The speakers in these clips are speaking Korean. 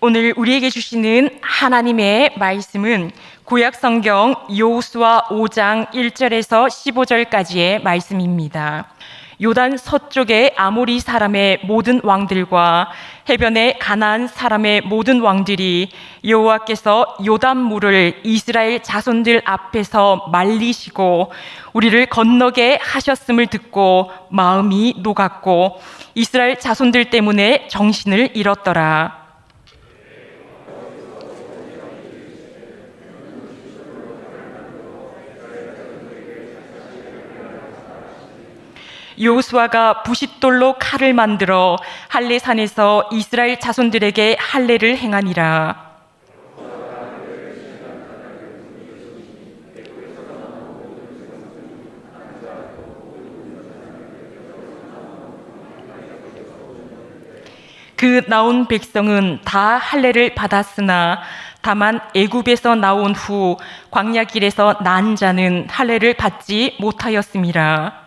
오늘 우리에게 주시는 하나님의 말씀은 구약 성경 여호수아 5장 1절에서 15절까지의 말씀입니다. 요단 서쪽의 아모리 사람의 모든 왕들과 해변의 가나안 사람의 모든 왕들이 여호와께서 요단물을 이스라엘 자손들 앞에서 말리시고 우리를 건너게 하셨음을 듣고 마음이 녹았고 이스라엘 자손들 때문에 정신을 잃었더라. 여호수아가 부싯돌로 칼을 만들어 할례산에서 이스라엘 자손들에게 할례를 행하니라. 그 나온 백성은 다 할례를 받았으나 다만 애굽에서 나온 후 광야 길에서 난 자는 할례를 받지 못하였음이라.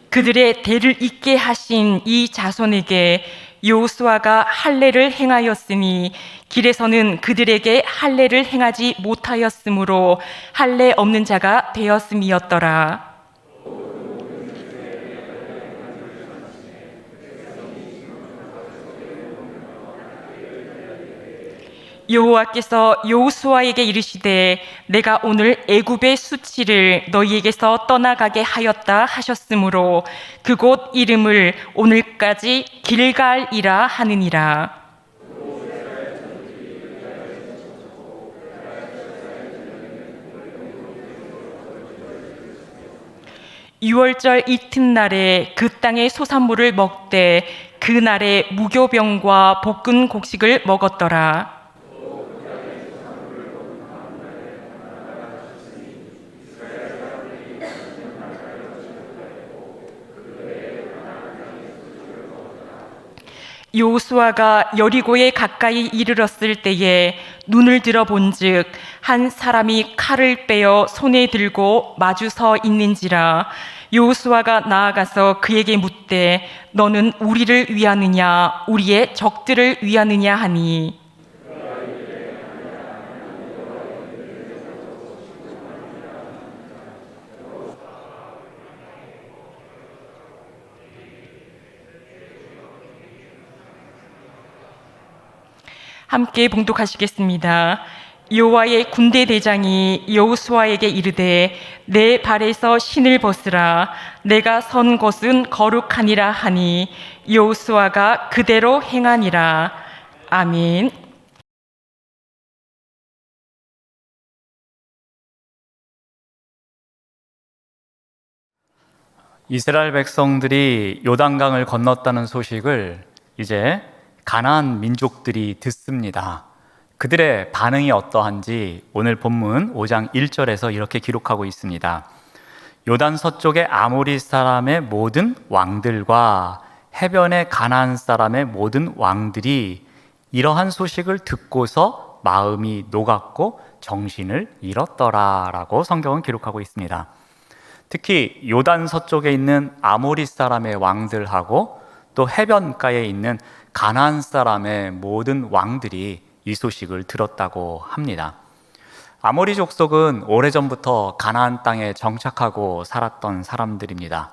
그들의 대를 잇게 하신 이 자손에게 여호수아가 할례를 행하였으니 길에서는 그들에게 할례를 행하지 못하였으므로 할례 없는 자가 되었음이었더라. 여호와께서 여호수아에게 이르시되 내가 오늘 애굽의 수치를 너희에게서 떠나가게 하였다 하셨으므로 그곳 이름을 오늘까지 길갈이라 하느니라. 유월절 이튿날에 그 땅의 소산물을 먹되 그 날에 무교병과 볶은 곡식을 먹었더라. 여호수아가 여리고에 가까이 이르렀을 때에 눈을 들어 본즉 한 사람이 칼을 빼어 손에 들고 마주 서 있는지라. 여호수아가 나아가서 그에게 묻되 너는 우리를 위하느냐 우리의 적들을 위하느냐 하니 함께 봉독하시겠습니다. 여호와의 군대 대장이 여호수아에게 이르되 내 발에서 신을 벗으라 내가 선 곳은 거룩하니라 하니 여호수아가 그대로 행하니라. 아멘. 이스라엘 백성들이 요단강을 건넜다는 소식을 이제 가나안 민족들이 듣습니다. 그들의 반응이 어떠한지 오늘 본문 5장 1절에서 이렇게 기록하고 있습니다. 요단 서쪽의 아모리 사람의 모든 왕들과 해변의 가나안 사람의 모든 왕들이 이러한 소식을 듣고서 마음이 녹았고 정신을 잃었더라라고 성경은 기록하고 있습니다. 특히 요단 서쪽에 있는 아모리 사람의 왕들하고 또 해변가에 있는 가나안 사람의 모든 왕들이 이 소식을 들었다고 합니다. 아모리 족속은 오래전부터 가나안 땅에 정착하고 살았던 사람들입니다.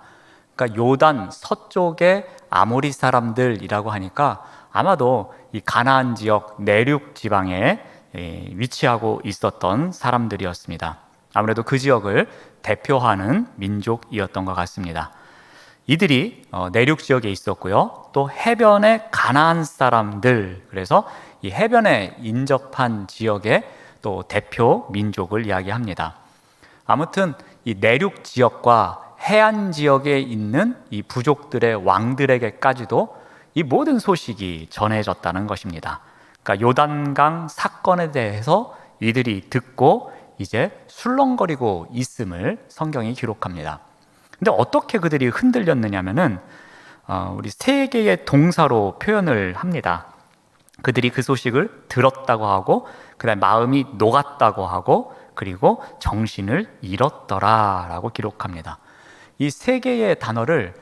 그러니까 요단 서쪽의 아모리 사람들이라고 하니까 아마도 이 가나안 지역 내륙 지방에 위치하고 있었던 사람들이었습니다. 아무래도 그 지역을 대표하는 민족이었던 것 같습니다. 이들이 내륙 지역에 있었고요. 또 해변의 가나안 사람들, 그래서 이 해변에 인접한 지역의 또 대표 민족을 이야기합니다. 아무튼 이 내륙 지역과 해안 지역에 있는 이 부족들의 왕들에게까지도 이 모든 소식이 전해졌다는 것입니다. 그러니까 요단강 사건에 대해서 이들이 듣고 이제 술렁거리고 있음을 성경이 기록합니다. 근데 어떻게 그들이 흔들렸느냐면은 우리 세 개의 동사로 표현을 합니다. 그들이 그 소식을 들었다고 하고, 그다음에 마음이 녹았다고 하고, 그리고 정신을 잃었더라라고 기록합니다. 이 세 개의 단어를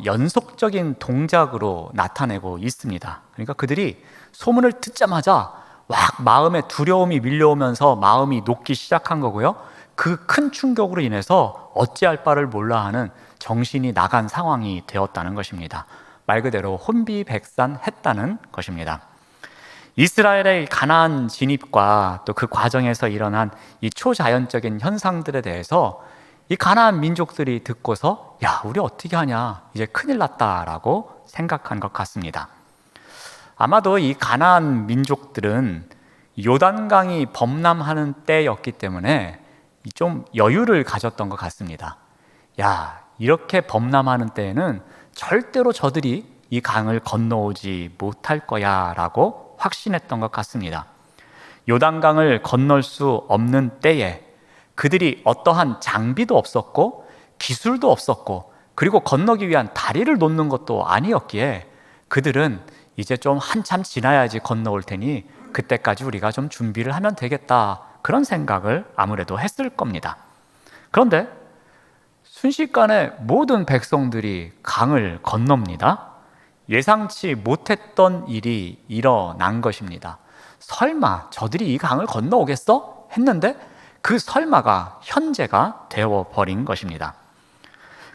연속적인 동작으로 나타내고 있습니다. 그러니까 그들이 소문을 듣자마자 막 마음에 두려움이 밀려오면서 마음이 녹기 시작한 거고요. 그 큰 충격으로 인해서 어찌할 바를 몰라 하는 정신이 나간 상황이 되었다는 것입니다. 말 그대로 혼비백산했다는 것입니다. 이스라엘의 가나안 진입과 또 그 과정에서 일어난 이 초자연적인 현상들에 대해서 이 가나안 민족들이 듣고서 야, 우리 어떻게 하냐, 이제 큰일 났다라고 생각한 것 같습니다. 아마도 이 가나안 민족들은 요단강이 범람하는 때였기 때문에 좀 여유를 가졌던 것 같습니다. 야, 이렇게 범람하는 때에는 절대로 저들이 이 강을 건너오지 못할 거야 라고 확신했던 것 같습니다. 요단강을 건널 수 없는 때에 그들이 어떠한 장비도 없었고 기술도 없었고, 그리고 건너기 위한 다리를 놓는 것도 아니었기에 그들은 이제 좀 한참 지나야지 건너올 테니 그때까지 우리가 좀 준비를 하면 되겠다, 그런 생각을 아무래도 했을 겁니다. 그런데 순식간에 모든 백성들이 강을 건넙니다. 예상치 못했던 일이 일어난 것입니다. 설마 저들이 이 강을 건너오겠어? 했는데 그 설마가 현재가 되어버린 것입니다.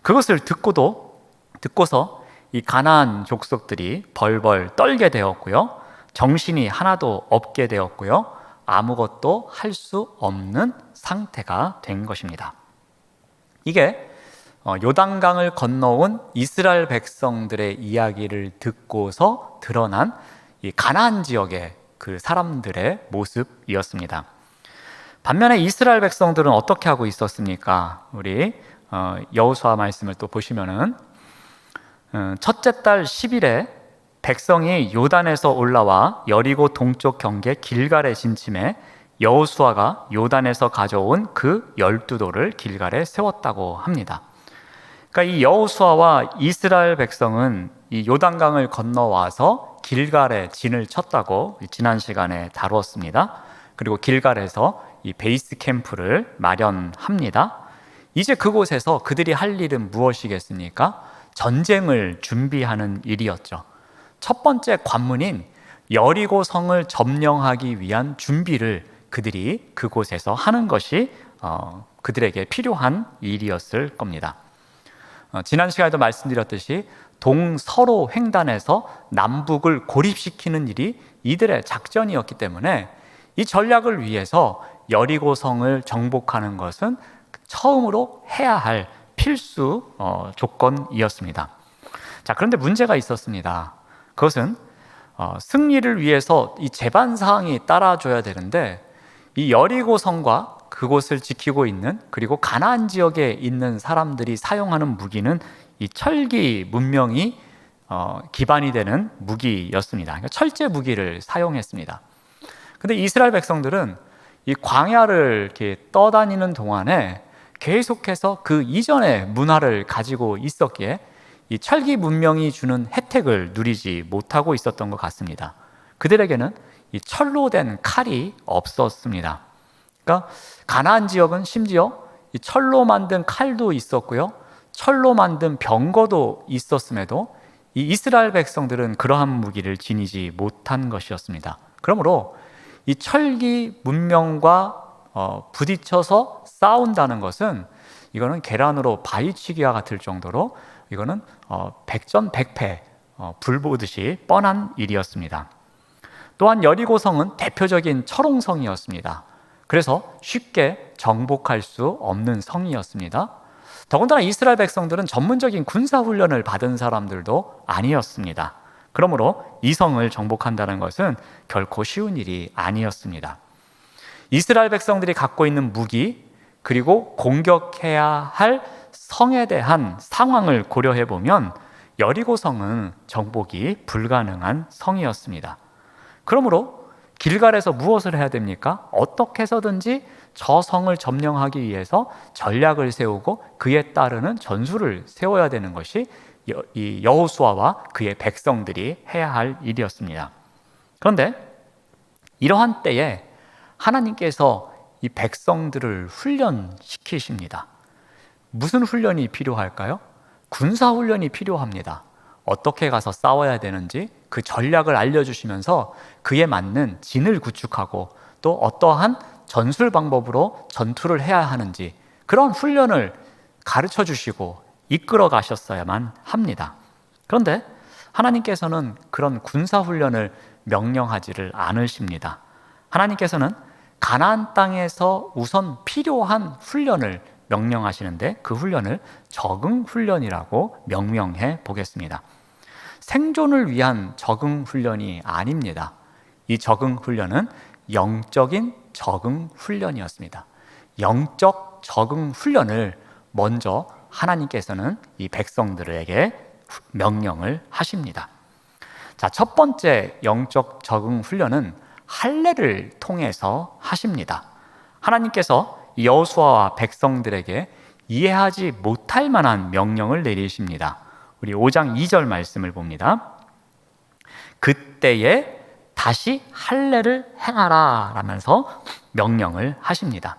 그것을 듣고서 이 가나안 족속들이 벌벌 떨게 되었고요. 정신이 하나도 없게 되었고요. 아무것도 할 수 없는 상태가 된 것입니다. 이게 요단강을 건너온 이스라엘 백성들의 이야기를 듣고서 드러난 이 가나안 지역의 그 사람들의 모습이었습니다. 반면에 이스라엘 백성들은 어떻게 하고 있었습니까? 우리 여호수아 말씀을 또 보시면은 첫째 달 10일에 백성이 요단에서 올라와 여리고 동쪽 경계 길갈에 진침해 여호수아가 요단에서 가져온 그 12돌을 길갈에 세웠다고 합니다. 그러니까 이 여호수아와 이스라엘 백성은 이 요단강을 건너와서 길갈에 진을 쳤다고 지난 시간에 다루었습니다. 그리고 길갈에서 이 베이스 캠프를 마련합니다. 이제 그곳에서 그들이 할 일은 무엇이겠습니까? 전쟁을 준비하는 일이었죠. 첫 번째 관문인 여리고 성을 점령하기 위한 준비를 그들이 그곳에서 하는 것이 그들에게 필요한 일이었을 겁니다. 지난 시간에도 말씀드렸듯이 동서로 횡단해서 남북을 고립시키는 일이 이들의 작전이었기 때문에 이 전략을 위해서 여리고성을 정복하는 것은 처음으로 해야 할 필수 조건이었습니다. 자, 그런데 문제가 있었습니다. 그것은 승리를 위해서 이 제반 사항이 따라줘야 되는데, 이 여리고성과 그곳을 지키고 있는, 그리고 가나안 지역에 있는 사람들이 사용하는 무기는 이 철기 문명이 기반이 되는 무기였습니다. 그러니까 철제 무기를 사용했습니다. 근데 이스라엘 백성들은 이 광야를 이렇게 떠다니는 동안에 계속해서 그 이전의 문화를 가지고 있었기에 이 철기 문명이 주는 혜택을 누리지 못하고 있었던 것 같습니다. 그들에게는 이 철로 된 칼이 없었습니다. 그러니까 가나안 지역은 심지어 이 철로 만든 칼도 있었고요, 철로 만든 병거도 있었음에도 이 이스라엘 백성들은 그러한 무기를 지니지 못한 것이었습니다. 그러므로 이 철기 문명과 부딪혀서 싸운다는 것은 이거는 계란으로 바위치기와 같을 정도로 이거는 백전백패, 불보듯이 뻔한 일이었습니다. 또한 여리고성은 대표적인 철옹성이었습니다. 그래서 쉽게 정복할 수 없는 성이었습니다. 더군다나 이스라엘 백성들은 전문적인 군사훈련을 받은 사람들도 아니었습니다. 그러므로 이 성을 정복한다는 것은 결코 쉬운 일이 아니었습니다. 이스라엘 백성들이 갖고 있는 무기, 그리고 공격해야 할 성에 대한 상황을 고려해 보면 여리고성은 정복이 불가능한 성이었습니다. 그러므로 길갈에서 무엇을 해야 됩니까? 어떻게 해서든지 저 성을 점령하기 위해서 전략을 세우고 그에 따르는 전술을 세워야 되는 것이 이 여호수아와 그의 백성들이 해야 할 일이었습니다. 그런데 이러한 때에 하나님께서 이 백성들을 훈련시키십니다. 무슨 훈련이 필요할까요? 군사훈련이 필요합니다. 어떻게 가서 싸워야 되는지 그 전략을 알려주시면서 그에 맞는 진을 구축하고 또 어떠한 전술 방법으로 전투를 해야 하는지 그런 훈련을 가르쳐 주시고 이끌어 가셨어야만 합니다. 그런데 하나님께서는 그런 군사훈련을 명령하지를 않으십니다. 하나님께서는 가나안 땅에서 우선 필요한 훈련을 명령하시는데 그 훈련을 적응 훈련이라고 명명해 보겠습니다. 생존을 위한 적응 훈련이 아닙니다. 이 적응 훈련은 영적인 적응 훈련이었습니다. 영적 적응 훈련을 먼저 하나님께서는 이 백성들에게 명령을 하십니다. 자, 첫 번째 영적 적응 훈련은 할례를 통해서 하십니다. 하나님께서 여호수아와 백성들에게 이해하지 못할 만한 명령을 내리십니다. 우리 5장 2절 말씀을 봅니다. 그때에 다시 할례를 행하라 라면서 명령을 하십니다.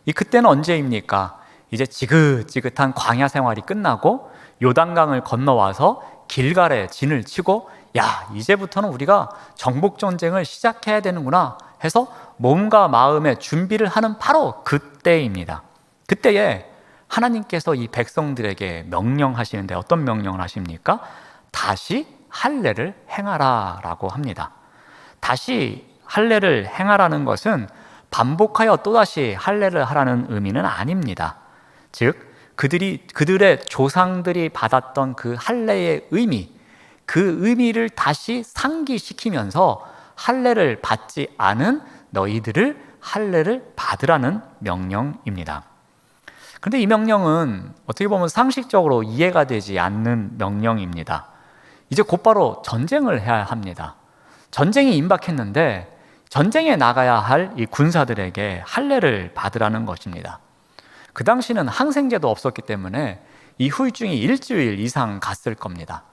이 그때는 언제입니까? 이제 지긋지긋한 광야 생활이 끝나고 요단강을 건너와서 길갈에 진을 치고 야, 이제부터는 우리가 정복 전쟁을 시작해야 되는구나 해서 몸과 마음의 준비를 하는 바로 그때입니다. 그때에 하나님께서 이 백성들에게 명령하시는데 어떤 명령을 하십니까? 다시 할례를 행하라 라고 합니다. 다시 할례를 행하라는 것은 반복하여 또다시 할례를 하라는 의미는 아닙니다. 즉 그들의 조상들이 받았던 그 할례의 의미, 그 의미를 다시 상기시키면서 할례를 받지 않은 너희들을 할례를 받으라는 명령입니다. 그런데 이 명령은 어떻게 보면 상식적으로 이해가 되지 않는 명령입니다. 이제 곧바로 전쟁을 해야 합니다. 전쟁이 임박했는데 전쟁에 나가야 할 이 군사들에게 할례를 받으라는 것입니다. 그 당시는 항생제도 없었기 때문에 이 후유증이 일주일 이상 갔을 겁니다.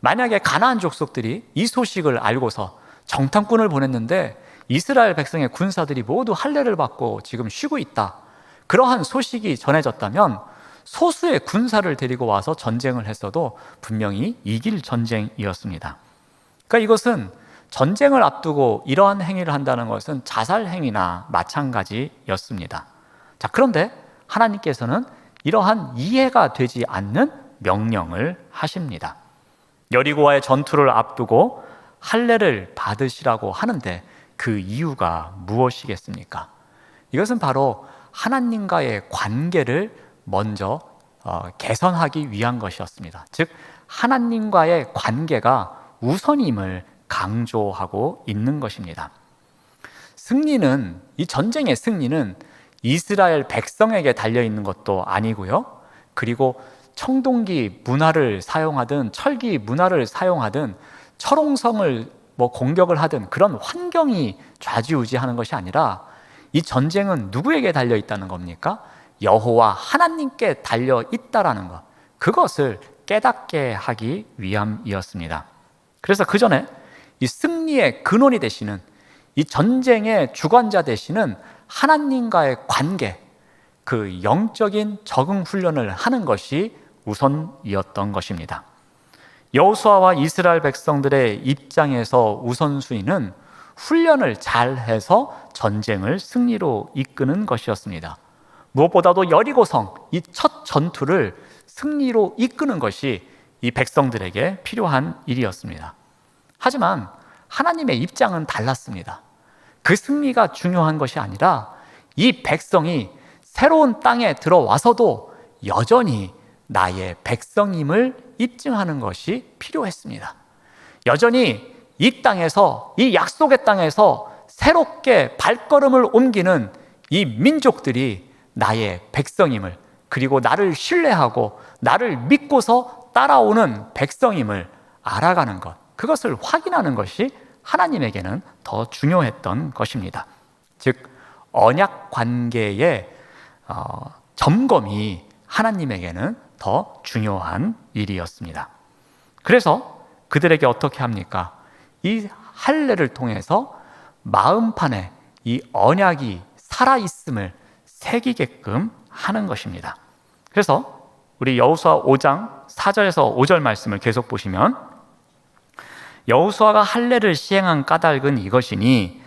만약에 가나안 족속들이 이 소식을 알고서 정탐꾼을 보냈는데 이스라엘 백성의 군사들이 모두 할례를 받고 지금 쉬고 있다. 그러한 소식이 전해졌다면 소수의 군사를 데리고 와서 전쟁을 했어도 분명히 이길 전쟁이었습니다. 그러니까 이것은 전쟁을 앞두고 이러한 행위를 한다는 것은 자살 행위나 마찬가지였습니다. 자, 그런데 하나님께서는 이러한 이해가 되지 않는 명령을 하십니다. 여리고와의 전투를 앞두고 할례를 받으시라고 하는데 그 이유가 무엇이겠습니까? 이것은 바로 하나님과의 관계를 먼저 개선하기 위한 것이었습니다. 즉 하나님과의 관계가 우선임을 강조하고 있는 것입니다. 승리는, 이 전쟁의 승리는 이스라엘 백성에게 달려있는 것도 아니고요. 그리고 청동기 문화를 사용하든 철기 문화를 사용하든 철옹성을 공격을 하든 그런 환경이 좌지우지하는 것이 아니라 이 전쟁은 누구에게 달려있다는 겁니까? 여호와 하나님께 달려있다라는 것, 그것을 깨닫게 하기 위함이었습니다. 그래서 그 전에 이 승리의 근원이 되시는, 이 전쟁의 주관자 되시는 하나님과의 관계, 그 영적인 적응 훈련을 하는 것이 우선이었던 것입니다. 여호수아와 이스라엘 백성들의 입장에서 우선순위는 훈련을 잘해서 전쟁을 승리로 이끄는 것이었습니다. 무엇보다도 여리고성, 이 첫 전투를 승리로 이끄는 것이 이 백성들에게 필요한 일이었습니다. 하지만 하나님의 입장은 달랐습니다. 그 승리가 중요한 것이 아니라 이 백성이 새로운 땅에 들어와서도 여전히 나의 백성임을 입증하는 것이 필요했습니다. 여전히 이 땅에서, 이 약속의 땅에서 새롭게 발걸음을 옮기는 이 민족들이 나의 백성임을, 그리고 나를 신뢰하고 나를 믿고서 따라오는 백성임을 알아가는 것, 그것을 확인하는 것이 하나님에게는 더 중요했던 것입니다. 즉 언약 관계의 점검이 하나님에게는 더 중요한 일이었습니다. 그래서 그들에게 어떻게 합니까? 이 할례를 통해서 마음판에 이 언약이 살아있음을 새기게끔 하는 것입니다. 그래서 우리 여호수아 5장 4절에서 5절 말씀을 계속 보시면, 여호수아가 할례를 시행한 까닭은 이것이니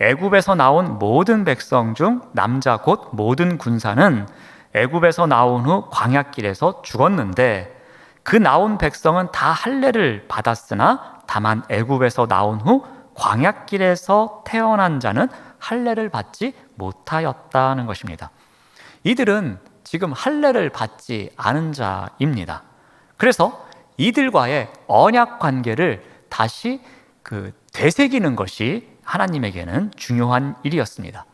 애굽에서 나온 모든 백성 중 남자 곧 모든 군사는 애굽에서 나온 후 광야길에서 죽었는데 그 나온 백성은 다 할례를 받았으나 다만 애굽에서 나온 후 광야길에서 태어난 자는 할례를 받지 못하였다는 것입니다. 이들은 지금 할례를 받지 않은 자입니다. 그래서 이들과의 언약 관계를 다시 되새기는 것이 하나님에게는 중요한 일이었습니다.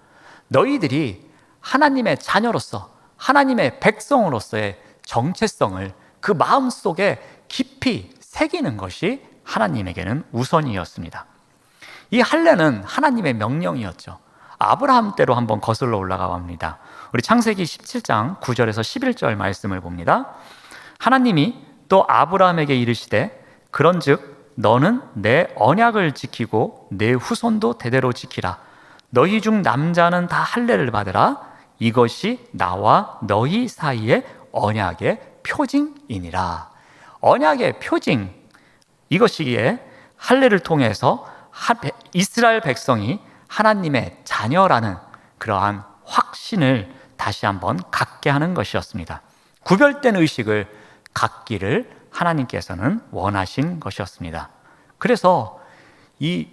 너희들이 하나님의 자녀로서, 하나님의 백성으로서의 정체성을 그 마음속에 깊이 새기는 것이 하나님에게는 우선이었습니다. 이 할례는 하나님의 명령이었죠. 아브라함 때로 한번 거슬러 올라가 봅니다. 우리 창세기 17장 9절에서 11절 말씀을 봅니다. 하나님이 또 아브라함에게 이르시되 그런즉 너는 내 언약을 지키고 내 후손도 대대로 지키라. 너희 중 남자는 다 할례를 받으라. 이것이 나와 너희 사이의 언약의 표징이니라. 언약의 표징, 이것이기에 할례를 통해서 이스라엘 백성이 하나님의 자녀라는 그러한 확신을 다시 한번 갖게 하는 것이었습니다. 구별된 의식을 갖기를 하나님께서는 원하신 것이었습니다. 그래서 이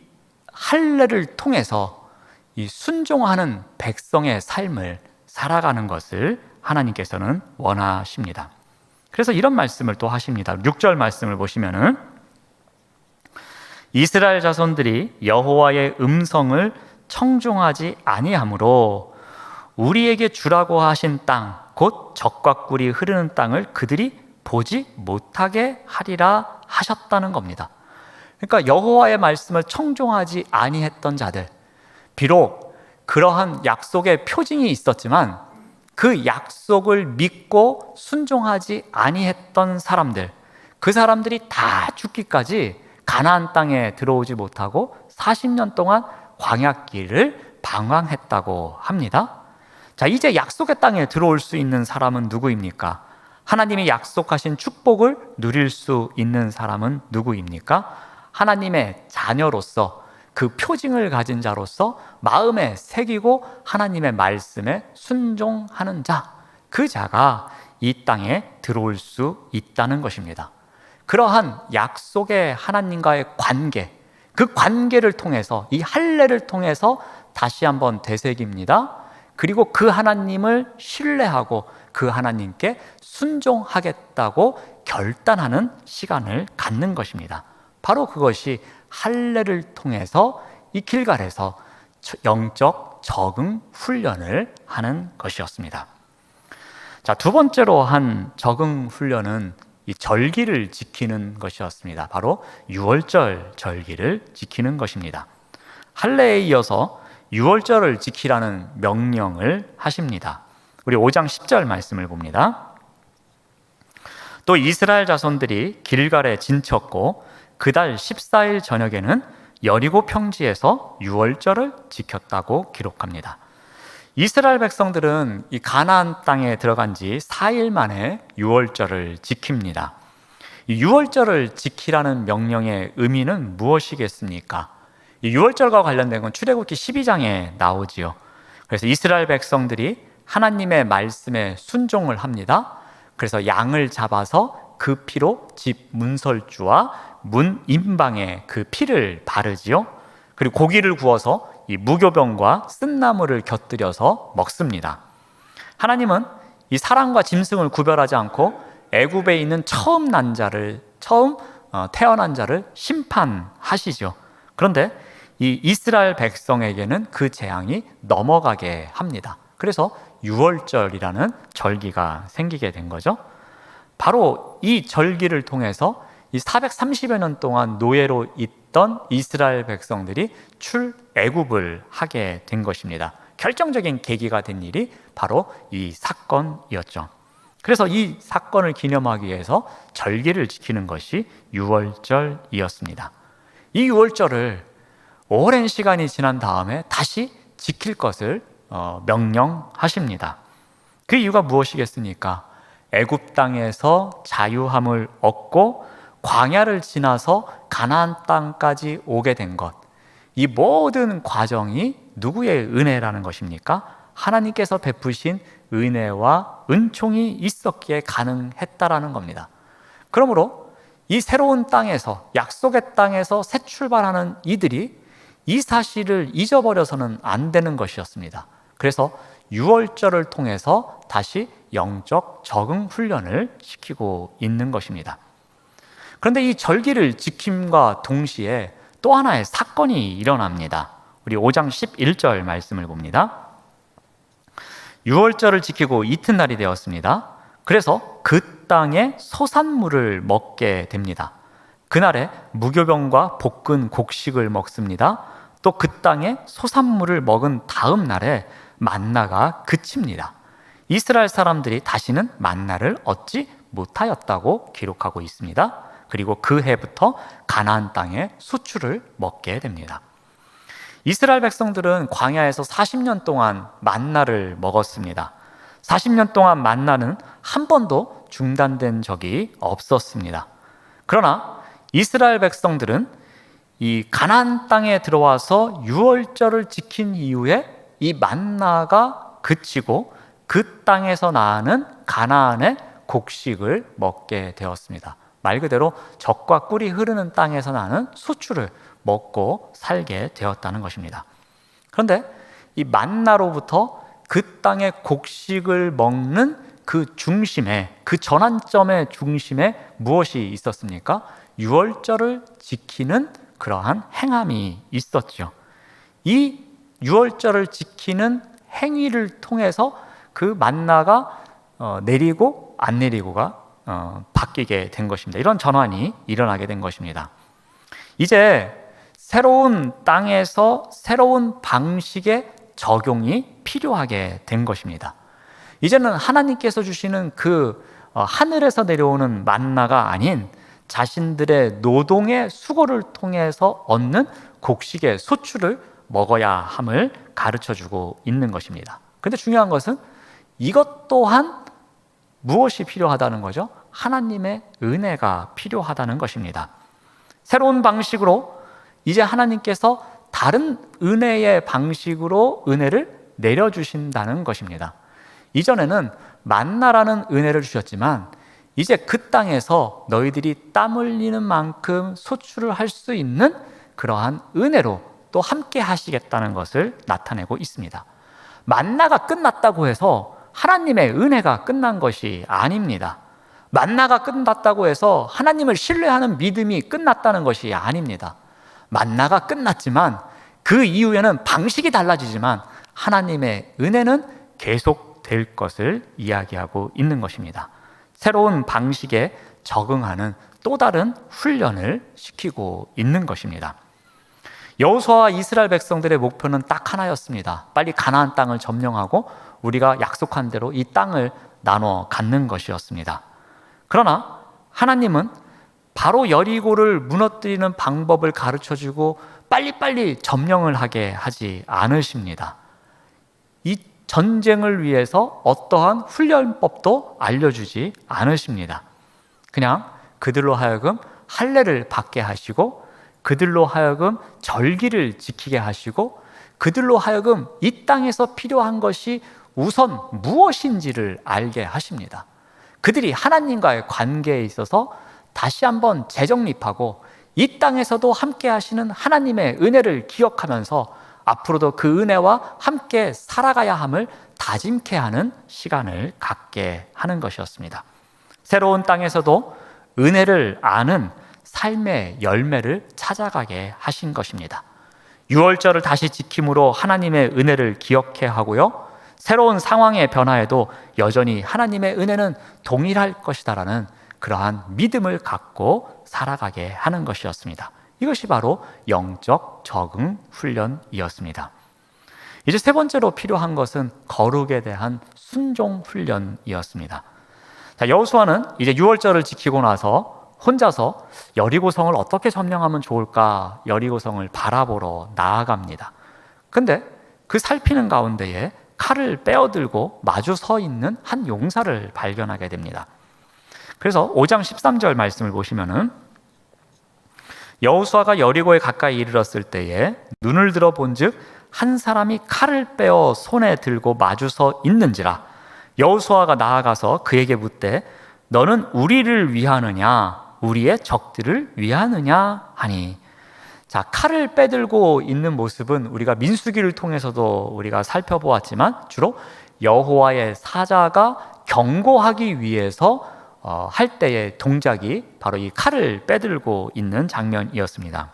할례를 통해서 이 순종하는 백성의 삶을 살아가는 것을 하나님께서는 원하십니다. 그래서 이런 말씀을 또 하십니다. 6절 말씀을 보시면은 이스라엘 자손들이 여호와의 음성을 청종하지 아니하므로 우리에게 주라고 하신 땅 곧 젖과 꿀이 흐르는 땅을 그들이 보지 못하게 하리라 하셨다는 겁니다. 그러니까 여호와의 말씀을 청종하지 아니했던 자들, 비록 그러한 약속의 표징이 있었지만 그 약속을 믿고 순종하지 아니했던 사람들, 그 사람들이 다 죽기까지 가나안 땅에 들어오지 못하고 40년 동안 광야길을 방황했다고 합니다. 자, 이제 약속의 땅에 들어올 수 있는 사람은 누구입니까? 하나님이 약속하신 축복을 누릴 수 있는 사람은 누구입니까? 하나님의 자녀로서 그 표징을 가진 자로서 마음에 새기고 하나님의 말씀에 순종하는 자, 그 자가 이 땅에 들어올 수 있다는 것입니다. 그러한 약속의 하나님과의 관계, 그 관계를 통해서, 이 할례를 통해서 다시 한번 되새깁니다. 그리고 그 하나님을 신뢰하고 그 하나님께 순종하겠다고 결단하는 시간을 갖는 것입니다. 바로 그것이 할례를 통해서 이 길갈에서 영적 적응 훈련을 하는 것이었습니다. 자, 두 번째로 한 적응 훈련은 이 절기를 지키는 것이었습니다. 바로 유월절 절기를 지키는 것입니다. 할례에 이어서 유월절을 지키라는 명령을 하십니다. 우리 5장 10절 말씀을 봅니다. 또 이스라엘 자손들이 길갈에 진쳤고 그달 14일 저녁에는 여리고 평지에서 유월절을 지켰다고 기록합니다. 이스라엘 백성들은 이 가나안 땅에 들어간 지 4일 만에 유월절을 지킵니다. 이 유월절을 지키라는 명령의 의미는 무엇이겠습니까? 이 유월절과 관련된 건 출애굽기 12장에 나오지요. 그래서 이스라엘 백성들이 하나님의 말씀에 순종을 합니다. 그래서 양을 잡아서 그 피로 집 문설주와 문 임방에 그 피를 바르지요. 그리고 고기를 구워서 이 무교병과 쓴나물을 곁들여서 먹습니다. 하나님은 이 사람과 짐승을 구별하지 않고 애굽에 있는 처음 태어난 자를 심판하시죠. 그런데 이 이스라엘 백성에게는 그 재앙이 넘어가게 합니다. 그래서 유월절이라는 절기가 생기게 된 거죠. 바로 이 절기를 통해서 이 430여 년 동안 노예로 있던 이스라엘 백성들이 출애굽을 하게 된 것입니다. 결정적인 계기가 된 일이 바로 이 사건이었죠. 그래서 이 사건을 기념하기 위해서 절기를 지키는 것이 유월절이었습니다. 이 유월절을 오랜 시간이 지난 다음에 다시 지킬 것을 명령하십니다. 그 이유가 무엇이겠습니까? 애굽 땅에서 자유함을 얻고 광야를 지나서 가나안 땅까지 오게 된 것, 이 모든 과정이 누구의 은혜라는 것입니까? 하나님께서 베푸신 은혜와 은총이 있었기에 가능했다라는 겁니다. 그러므로 이 새로운 땅에서, 약속의 땅에서 새 출발하는 이들이 이 사실을 잊어버려서는 안 되는 것이었습니다. 그래서 유월절을 통해서 다시 영적 적응 훈련을 시키고 있는 것입니다. 그런데 이 절기를 지킴과 동시에 또 하나의 사건이 일어납니다. 우리 5장 11절 말씀을 봅니다. 유월절을 지키고 이튿날이 되었습니다. 그래서 그 땅의 소산물을 먹게 됩니다. 그날에 무교병과 볶은 곡식을 먹습니다. 또 그 땅의 소산물을 먹은 다음 날에 만나가 그칩니다. 이스라엘 사람들이 다시는 만나를 얻지 못하였다고 기록하고 있습니다. 그리고 그 해부터 가나안 땅의 수출을 먹게 됩니다. 이스라엘 백성들은 광야에서 40년 동안 만나를 먹었습니다. 40년 동안 만나는 한 번도 중단된 적이 없었습니다. 그러나 이스라엘 백성들은 이 가나안 땅에 들어와서 유월절을 지킨 이후에 이 만나가 그치고 그 땅에서 나는 가나안의 곡식을 먹게 되었습니다. 말 그대로 젖과 꿀이 흐르는 땅에서 나는 수출을 먹고 살게 되었다는 것입니다. 그런데 이 만나로부터 그 땅의 곡식을 먹는 그 중심에, 그 전환점의 중심에 무엇이 있었습니까? 유월절을 지키는 그러한 행함이 있었죠. 이 유월절을 지키는 행위를 통해서 그 만나가 내리고 안 내리고가 바뀌게 된 것입니다. 이런 전환이 일어나게 된 것입니다. 이제 새로운 땅에서 새로운 방식의 적용이 필요하게 된 것입니다. 이제는 하나님께서 주시는 그 하늘에서 내려오는 만나가 아닌 자신들의 노동의 수고를 통해서 얻는 곡식의 소출을 먹어야 함을 가르쳐주고 있는 것입니다. 그런데 중요한 것은 이것 또한 무엇이 필요하다는 거죠? 하나님의 은혜가 필요하다는 것입니다. 새로운 방식으로 이제 하나님께서 다른 은혜의 방식으로 은혜를 내려주신다는 것입니다. 이전에는 만나라는 은혜를 주셨지만 이제 그 땅에서 너희들이 땀 흘리는 만큼 소출을 할 수 있는 그러한 은혜로 또 함께 하시겠다는 것을 나타내고 있습니다. 만나가 끝났다고 해서 하나님의 은혜가 끝난 것이 아닙니다. 만나가 끝났다고 해서 하나님을 신뢰하는 믿음이 끝났다는 것이 아닙니다. 만나가 끝났지만 그 이후에는 방식이 달라지지만 하나님의 은혜는 계속될 것을 이야기하고 있는 것입니다. 새로운 방식에 적응하는 또 다른 훈련을 시키고 있는 것입니다. 여호수아와 이스라엘 백성들의 목표는 딱 하나였습니다. 빨리 가나안 땅을 점령하고 우리가 약속한 대로 이 땅을 나눠 갖는 것이었습니다. 그러나 하나님은 바로 여리고를 무너뜨리는 방법을 가르쳐주고 빨리빨리 점령을 하게 하지 않으십니다. 이 전쟁을 위해서 어떠한 훈련법도 알려주지 않으십니다. 그냥 그들로 하여금 할례를 받게 하시고 그들로 하여금 절기를 지키게 하시고 그들로 하여금 이 땅에서 필요한 것이 우선 무엇인지를 알게 하십니다. 그들이 하나님과의 관계에 있어서 다시 한번 재정립하고 이 땅에서도 함께 하시는 하나님의 은혜를 기억하면서 앞으로도 그 은혜와 함께 살아가야 함을 다짐케 하는 시간을 갖게 하는 것이었습니다. 새로운 땅에서도 은혜를 아는 삶의 열매를 찾아가게 하신 것입니다. 유월절을 다시 지킴으로 하나님의 은혜를 기억해 하고요. 새로운 상황의 변화에도 여전히 하나님의 은혜는 동일할 것이다라는 그러한 믿음을 갖고 살아가게 하는 것이었습니다. 이것이 바로 영적 적응 훈련이었습니다. 이제 세 번째로 필요한 것은 거룩에 대한 순종 훈련이었습니다. 자, 여호수아는 이제 유월절을 지키고 나서 혼자서 여리고성을 어떻게 점령하면 좋을까 여리고성을 바라보러 나아갑니다. 근데 그 살피는 가운데에 칼을 빼어들고 마주 서 있는 한 용사를 발견하게 됩니다. 그래서 5장 13절 말씀을 보시면은 여호수아가 여리고에 가까이 이르렀을 때에 눈을 들어 본즉 한 사람이 칼을 빼어 손에 들고 마주 서 있는지라. 여호수아가 나아가서 그에게 묻되 너는 우리를 위하느냐 우리의 적들을 위하느냐 하니. 자, 칼을 빼들고 있는 모습은 우리가 민수기를 통해서도 우리가 살펴보았지만 주로 여호와의 사자가 경고하기 위해서 할 때의 동작이 바로 이 칼을 빼들고 있는 장면이었습니다.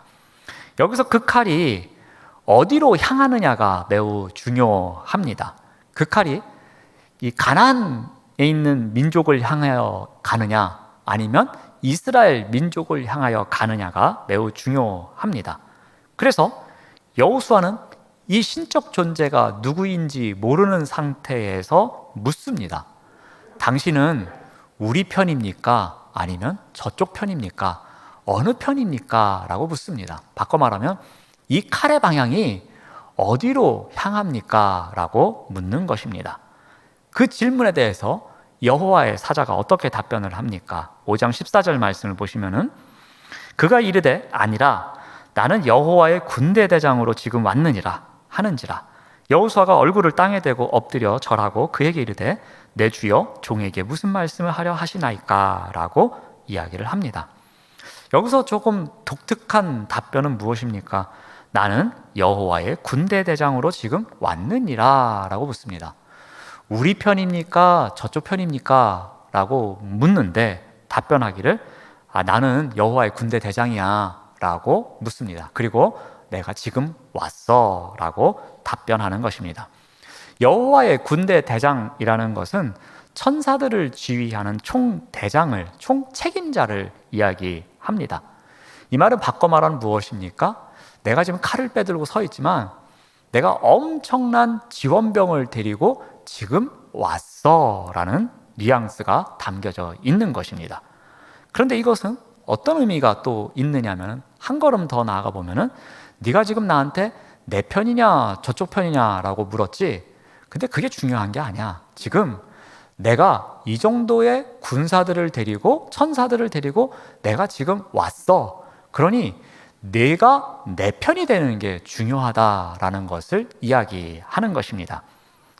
여기서 그 칼이 어디로 향하느냐가 매우 중요합니다. 그 칼이 이 가나안에 있는 민족을 향하여 가느냐 아니면 이스라엘 민족을 향하여 가느냐가 매우 중요합니다. 그래서 여호수아는 이 신적 존재가 누구인지 모르는 상태에서 묻습니다. 당신은 우리 편입니까? 아니면 저쪽 편입니까? 어느 편입니까? 라고 묻습니다. 바꿔 말하면 이 칼의 방향이 어디로 향합니까? 라고 묻는 것입니다. 그 질문에 대해서 여호와의 사자가 어떻게 답변을 합니까? 5장 14절 말씀을 보시면은 그가 이르되 아니라 나는 여호와의 군대 대장으로 지금 왔느니라 하는지라. 여호수아가 얼굴을 땅에 대고 엎드려 절하고 그에게 이르되 내 주여 종에게 무슨 말씀을 하려 하시나이까? 라고 이야기를 합니다. 여기서 조금 독특한 답변은 무엇입니까? 나는 여호와의 군대 대장으로 지금 왔느니라 라고 묻습니다. 우리 편입니까? 저쪽 편입니까? 라고 묻는데 답변하기를 나는 여호와의 군대 대장이야 라고 묻습니다. 그리고 내가 지금 왔어 라고 답변하는 것입니다. 여호와의 군대 대장이라는 것은 천사들을 지휘하는 총대장을, 총책임자를 이야기합니다. 이 말은 바꿔 말하면 무엇입니까? 내가 지금 칼을 빼들고 서 있지만 내가 엄청난 지원병을 데리고 지금 왔어 라는 뉘앙스가 담겨져 있는 것입니다. 그런데 이것은 어떤 의미가 또 있느냐면 한 걸음 더 나아가 보면은 네가 지금 나한테 내 편이냐 저쪽 편이냐 라고 물었지, 근데 그게 중요한 게 아니야. 지금 내가 이 정도의 군사들을 데리고 천사들을 데리고 내가 지금 왔어. 그러니 내가 내 편이 되는 게 중요하다라는 것을 이야기하는 것입니다.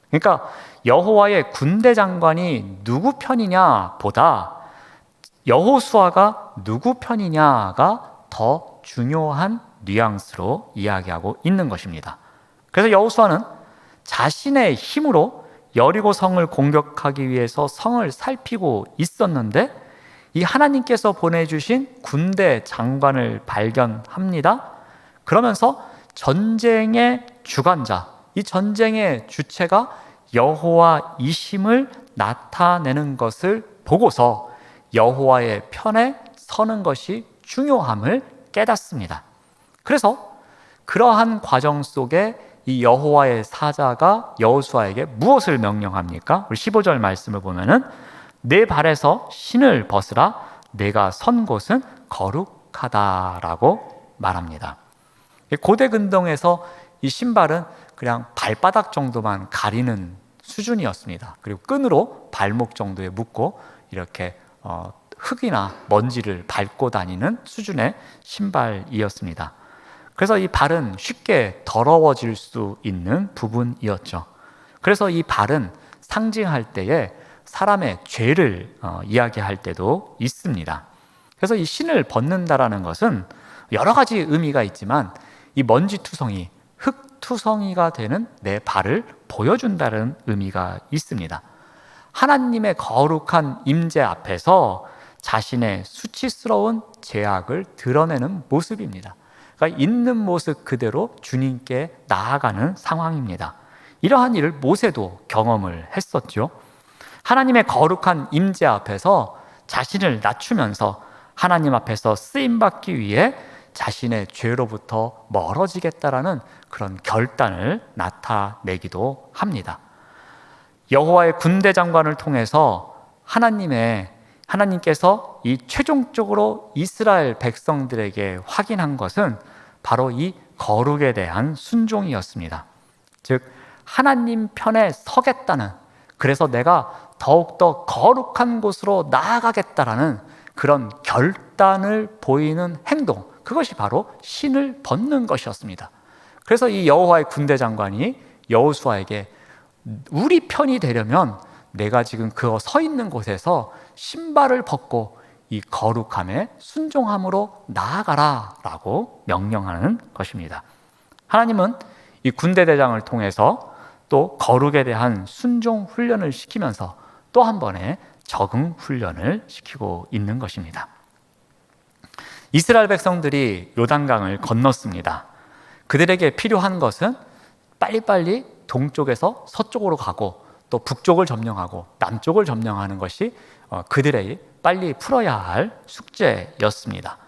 그러니까 여호와의 군대 장관이 누구 편이냐 보다 여호수아가 누구 편이냐가 더 중요한 뉘앙스로 이야기하고 있는 것입니다. 그래서 여호수아는 자신의 힘으로 여리고 성을 공격하기 위해서 성을 살피고 있었는데 이 하나님께서 보내주신 군대 장관을 발견합니다. 그러면서 전쟁의 주관자, 이 전쟁의 주체가 여호와이심을 나타내는 것을 보고서 여호와의 편에 서는 것이 중요함을 깨닫습니다. 그래서 그러한 과정 속에 이 여호와의 사자가 여호수아에게 무엇을 명령합니까? 우리 15절 말씀을 보면은 내 발에서 신을 벗으라 내가 선 곳은 거룩하다라고 말합니다. 고대 근동에서 이 신발은 그냥 발바닥 정도만 가리는 수준이었습니다. 그리고 끈으로 발목 정도에 묶고 이렇게 흙이나 먼지를 밟고 다니는 수준의 신발이었습니다. 그래서 이 발은 쉽게 더러워질 수 있는 부분이었죠. 그래서 이 발은 상징할 때에 사람의 죄를 이야기할 때도 있습니다. 그래서 이 신을 벗는다라는 것은 여러 가지 의미가 있지만 이 먼지투성이, 흙투성이가 되는 내 발을 보여준다는 의미가 있습니다. 하나님의 거룩한 임재 앞에서 자신의 수치스러운 죄악을 드러내는 모습입니다. 그러니까 있는 모습 그대로 주님께 나아가는 상황입니다. 이러한 일을 모세도 경험을 했었죠. 하나님의 거룩한 임재 앞에서 자신을 낮추면서 하나님 앞에서 쓰임받기 위해 자신의 죄로부터 멀어지겠다라는 그런 결단을 나타내기도 합니다. 여호와의 군대 장관을 통해서 하나님께서 이 최종적으로 이스라엘 백성들에게 확인한 것은 바로 이 거룩에 대한 순종이었습니다. 즉 하나님 편에 서겠다는, 그래서 내가 더욱더 거룩한 곳으로 나아가겠다라는 그런 결단을 보이는 행동, 그것이 바로 신을 벗는 것이었습니다. 그래서 이 여호와의 군대 장관이 여호수아에게 우리 편이 되려면 내가 지금 그 서 있는 곳에서 신발을 벗고 이 거룩함에 순종함으로 나아가라 라고 명령하는 것입니다. 하나님은 이 군대 대장을 통해서 또 거룩에 대한 순종 훈련을 시키면서 또 한 번의 적응 훈련을 시키고 있는 것입니다. 이스라엘 백성들이 요단강을 건넜습니다. 그들에게 필요한 것은 빨리빨리 동쪽에서 서쪽으로 가고 또 북쪽을 점령하고 남쪽을 점령하는 것이 그들의 빨리 풀어야 할 숙제였습니다.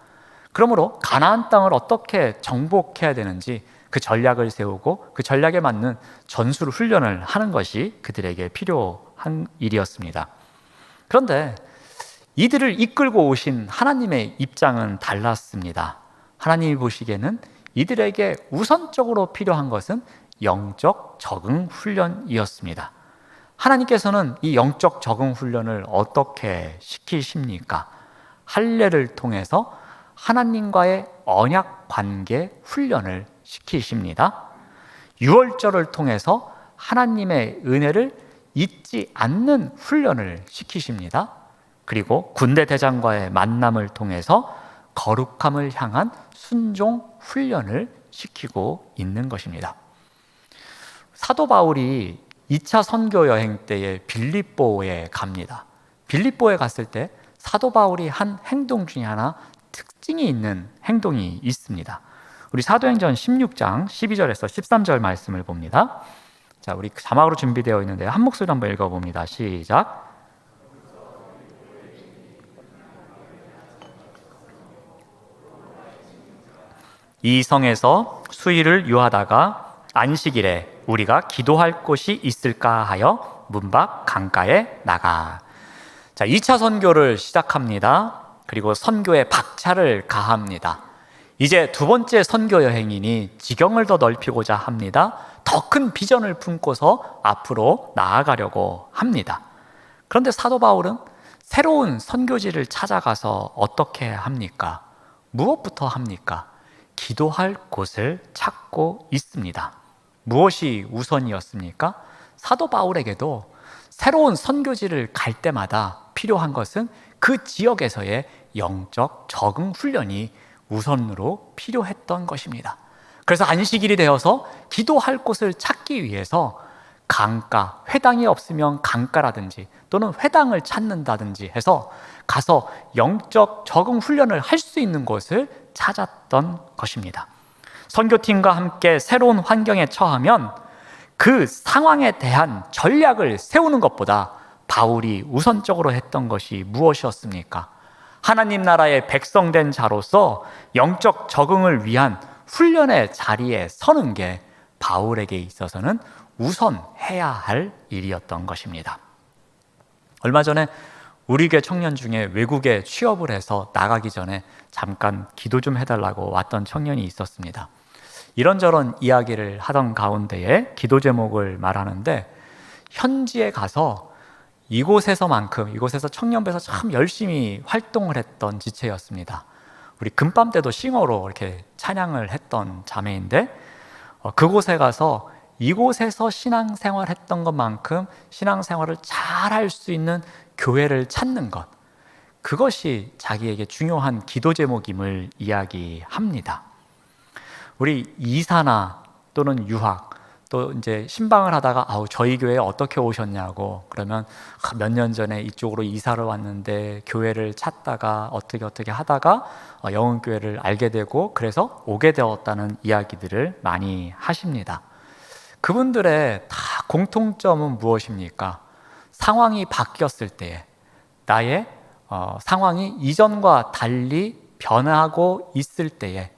그러므로 가나안 땅을 어떻게 정복해야 되는지 그 전략을 세우고 그 전략에 맞는 전술 훈련을 하는 것이 그들에게 필요한 일이었습니다. 그런데 이들을 이끌고 오신 하나님의 입장은 달랐습니다. 하나님이 보시기에는 이들에게 우선적으로 필요한 것은 영적 적응 훈련이었습니다. 하나님께서는 이 영적 적응 훈련을 어떻게 시키십니까? 할례를 통해서 하나님과의 언약 관계 훈련을 시키십니다. 유월절을 통해서 하나님의 은혜를 잊지 않는 훈련을 시키십니다. 그리고 군대 대장과의 만남을 통해서 거룩함을 향한 순종 훈련을 시키고 있는 것입니다. 사도 바울이 2차 선교 여행 때에 빌립보에 갑니다. 빌립보에 갔을 때 사도 바울이 한 행동 중에 하나 특징이 있는 행동이 있습니다. 우리 사도행전 16장 12절에서 13절 말씀을 봅니다. 자, 우리 자막으로 준비되어 있는데 한 목소리로 한번 읽어봅니다. 시작. 이 성에서 수일을 유하다가 안식일에 우리가 기도할 곳이 있을까 하여 문 밖 강가에 나가. 자, 2차 선교를 시작합니다. 그리고 선교에 박차를 가합니다. 이제 두 번째 선교 여행이니 지경을 더 넓히고자 합니다. 더 큰 비전을 품고서 앞으로 나아가려고 합니다. 그런데 사도 바울은 새로운 선교지를 찾아가서 어떻게 합니까? 무엇부터 합니까? 기도할 곳을 찾고 있습니다. 무엇이 우선이었습니까? 사도 바울에게도 새로운 선교지를 갈 때마다 필요한 것은 그 지역에서의 영적 적응 훈련이 우선으로 필요했던 것입니다. 그래서 안식일이 되어서 기도할 곳을 찾기 위해서 강가, 회당이 없으면 강가라든지 또는 회당을 찾는다든지 해서 가서 영적 적응 훈련을 할 수 있는 곳을 찾았던 것입니다. 선교팀과 함께 새로운 환경에 처하면 그 상황에 대한 전략을 세우는 것보다 바울이 우선적으로 했던 것이 무엇이었습니까? 하나님 나라의 백성된 자로서 영적 적응을 위한 훈련의 자리에 서는 게 바울에게 있어서는 우선 해야 할 일이었던 것입니다. 얼마 전에 우리 교회 청년 중에 외국에 취업을 해서 나가기 전에 잠깐 기도 좀 해달라고 왔던 청년이 있었습니다. 이런저런 이야기를 하던 가운데에 기도 제목을 말하는데, 현지에 가서 이곳에서 청년부에서 참 열심히 활동을 했던 지체였습니다. 우리 금밤 때도 싱어로 이렇게 찬양을 했던 자매인데, 그곳에 가서 이곳에서 신앙생활 했던 것만큼 신앙생활을 잘 할 수 있는 교회를 찾는 것, 그것이 자기에게 중요한 기도 제목임을 이야기합니다. 우리 이사나 또는 유학, 또 이제 신방을 하다가 저희 교회에 어떻게 오셨냐고, 그러면 몇 년 전에 이쪽으로 이사를 왔는데 교회를 찾다가 어떻게 하다가 영흥교회를 알게 되고 그래서 오게 되었다는 이야기들을 많이 하십니다. 그분들의 다 공통점은 무엇입니까? 상황이 바뀌었을 때에, 나의 상황이 이전과 달리 변하고 있을 때에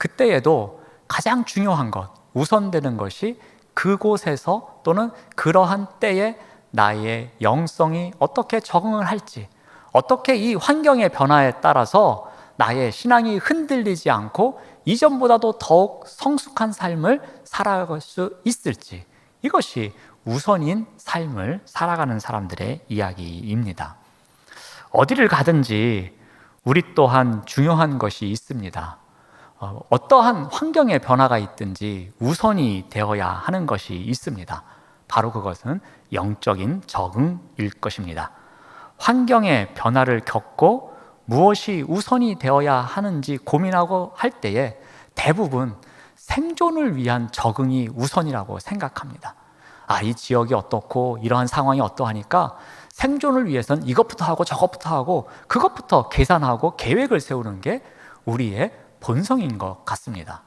그때에도 가장 중요한 것, 우선되는 것이 그곳에서 또는 그러한 때에 나의 영성이 어떻게 적응을 할지, 어떻게 이 환경의 변화에 따라서 나의 신앙이 흔들리지 않고 이전보다도 더욱 성숙한 삶을 살아갈 수 있을지, 이것이 우선인 삶을 살아가는 사람들의 이야기입니다. 어디를 가든지 우리 또한 중요한 것이 있습니다. 어떠한 환경의 변화가 있든지 우선이 되어야 하는 것이 있습니다. 바로 그것은 영적인 적응일 것입니다. 환경의 변화를 겪고 무엇이 우선이 되어야 하는지 고민하고 할 때에 대부분 생존을 위한 적응이 우선이라고 생각합니다. 이 지역이 어떻고 이러한 상황이 어떠하니까 생존을 위해서는 이것부터 하고 저것부터 하고 그것부터 계산하고 계획을 세우는 게 우리의 본성인 것 같습니다.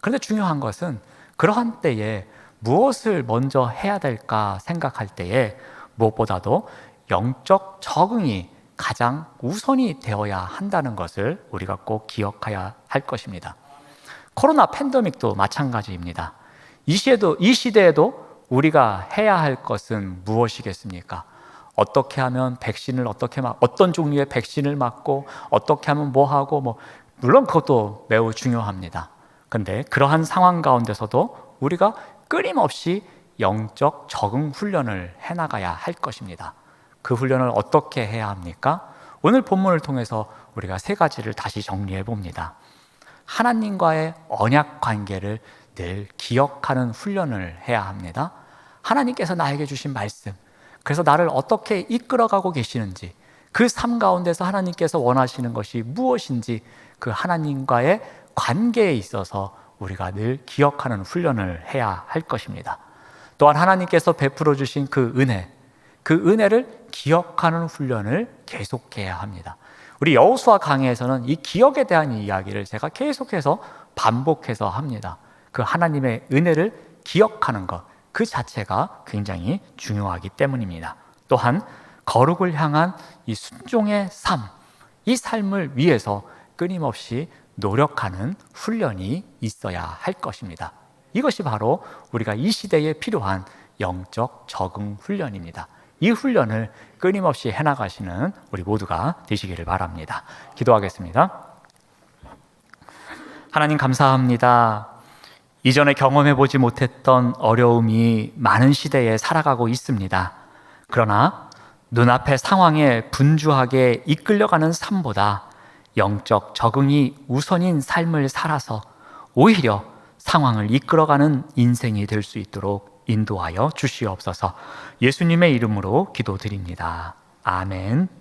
그런데 중요한 것은 그러한 때에 무엇을 먼저 해야 될까 생각할 때에 무엇보다도 영적 적응이 가장 우선이 되어야 한다는 것을 우리가 꼭 기억해야 할 것입니다. 코로나 팬데믹도 마찬가지입니다. 이 시대에도 우리가 해야 할 것은 무엇이겠습니까? 어떻게 하면 백신을 어떤 종류의 백신을 맞고 어떻게 하면 뭐 하고 물론 그것도 매우 중요합니다. 그런데 그러한 상황 가운데서도 우리가 끊임없이 영적 적응 훈련을 해나가야 할 것입니다. 그 훈련을 어떻게 해야 합니까? 오늘 본문을 통해서 우리가 3가지를 다시 정리해 봅니다. 하나님과의 언약 관계를 늘 기억하는 훈련을 해야 합니다. 하나님께서 나에게 주신 말씀, 그래서 나를 어떻게 이끌어가고 계시는지, 그 삶 가운데서 하나님께서 원하시는 것이 무엇인지 그 하나님과의 관계에 있어서 우리가 늘 기억하는 훈련을 해야 할 것입니다. 또한 하나님께서 베풀어 주신 그 은혜를 기억하는 훈련을 계속해야 합니다. 우리 여호수아 강해에서는 이 기억에 대한 이야기를 제가 계속해서 반복해서 합니다. 그 하나님의 은혜를 기억하는 것, 그 자체가 굉장히 중요하기 때문입니다. 또한 거룩을 향한 이 순종의 삶, 이 삶을 위해서 끊임없이 노력하는 훈련이 있어야 할 것입니다. 이것이 바로 우리가 이 시대에 필요한 영적 적응 훈련입니다. 이 훈련을 끊임없이 해나가시는 우리 모두가 되시기를 바랍니다. 기도하겠습니다. 하나님 감사합니다. 이전에 경험해보지 못했던 어려움이 많은 시대에 살아가고 있습니다. 그러나 눈앞의 상황에 분주하게 이끌려가는 삶보다 영적 적응이 우선인 삶을 살아서 오히려 상황을 이끌어가는 인생이 될 수 있도록 인도하여 주시옵소서. 예수님의 이름으로 기도드립니다. 아멘.